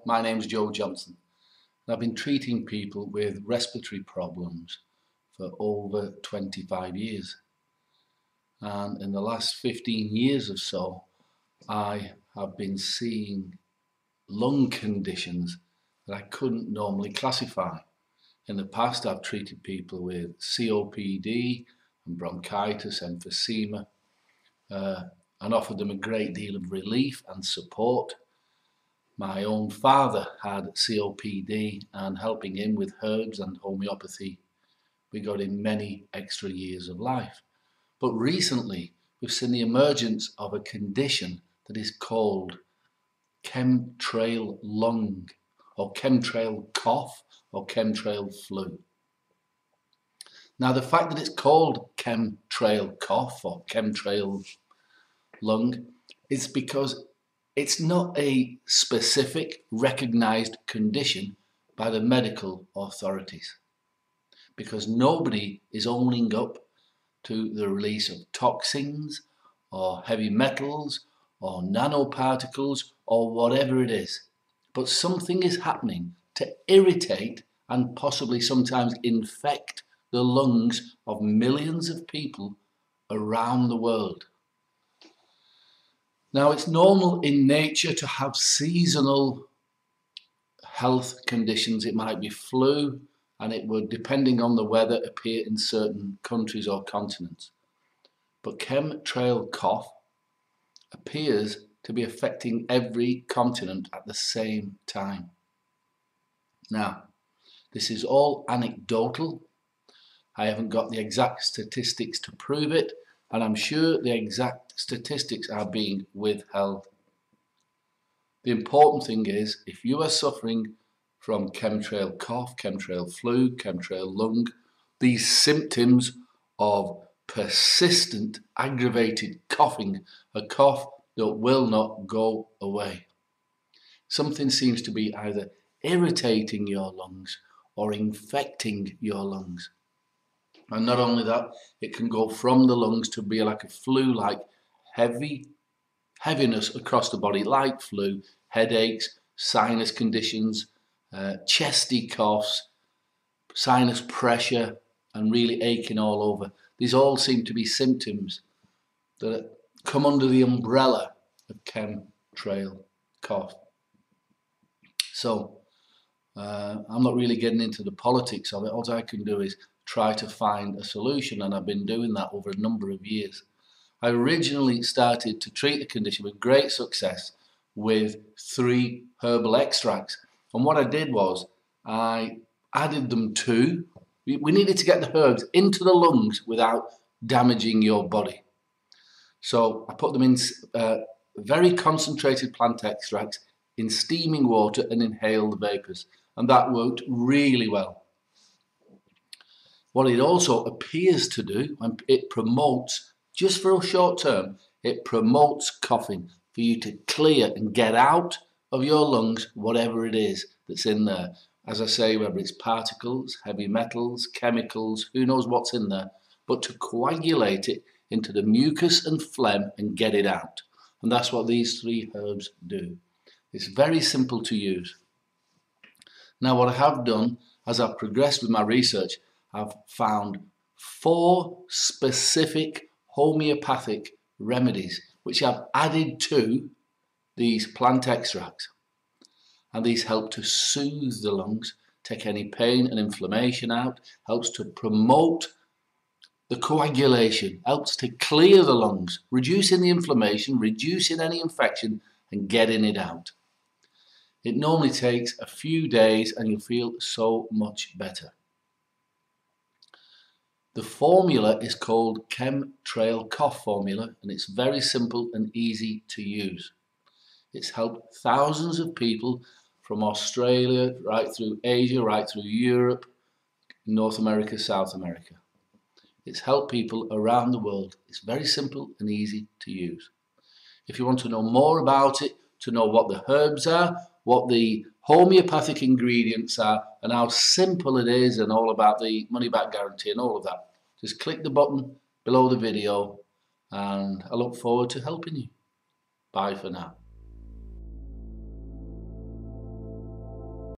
my name's Joe Johnson, and I've been treating people with respiratory problems for over 25 years. And in the last 15 years or so, I have been seeing lung conditions that I couldn't normally classify. In the past, I've treated people with COPD and bronchitis, emphysema, and offered them a great deal of relief and support. My own father had COPD, and helping him with herbs and homeopathy, we got him many extra years of life. But recently, we've seen the emergence of a condition that is called chemtrail lung, or chemtrail cough, or chemtrail flu. Now, the fact that it's called chemtrail cough or chemtrail lung is because it's not a specific recognized condition by the medical authorities, because nobody is owning up to the release of toxins or heavy metals or nanoparticles or whatever it is. But something is happening to irritate and possibly sometimes infect the lungs of millions of people around the world. Now, it's normal in nature to have seasonal health conditions. It might be flu, and it would, depending on the weather, appear in certain countries or continents. But chemtrail cough appears to be affecting every continent at the same time. Now, this is all anecdotal. I haven't got the exact statistics to prove it, and I'm sure the exact statistics are being withheld. The important thing is, if you are suffering from chemtrail cough, chemtrail flu, chemtrail lung, these symptoms of persistent aggravated coughing, a cough that will not go away. Something seems to be either irritating your lungs or infecting your lungs. And not only that, it can go from the lungs to be like a flu-like heaviness across the body, like flu, headaches, sinus conditions, chesty coughs, sinus pressure, and really aching all over. These all seem to be symptoms that come under the umbrella of chemtrail cough. So, I'm not really getting into the politics of it. All I can do is try to find a solution, and I've been doing that over a number of years. I originally started to treat the condition with great success with 3 herbal extracts. And what I did was I added them to, we needed to get the herbs into the lungs without damaging your body. So I put them in very concentrated plant extracts in steaming water and inhaled the vapors. And that worked really well. What it also appears to do, and it promotes, just for a short term, it promotes coughing for you to clear and get out of your lungs whatever it is that's in there. As I say, whether it's particles, heavy metals, chemicals, who knows what's in there, but to coagulate it into the mucus and phlegm and get it out. And that's what these 3 herbs do. It's very simple to use. Now, what I have done as I've progressed with my research, I've found 4 specific homeopathic remedies which I've added to these plant extracts. And these help to soothe the lungs, take any pain and inflammation out, helps to promote the coagulation, helps to clear the lungs, reducing the inflammation, reducing any infection, and getting it out. It normally takes a few days and you'll feel so much better. The formula is called Chemtrail Cough Formula, and it's very simple and easy to use. It's helped thousands of people from Australia, right through Asia, right through Europe, North America, South America. It's helped people around the world. It's very simple and easy to use. If you want to know more about it, to know what the herbs are, what the homeopathic ingredients are, and how simple it is, and all about the money-back guarantee and all of that, just click the button below the video, and I look forward to helping you. Bye for now.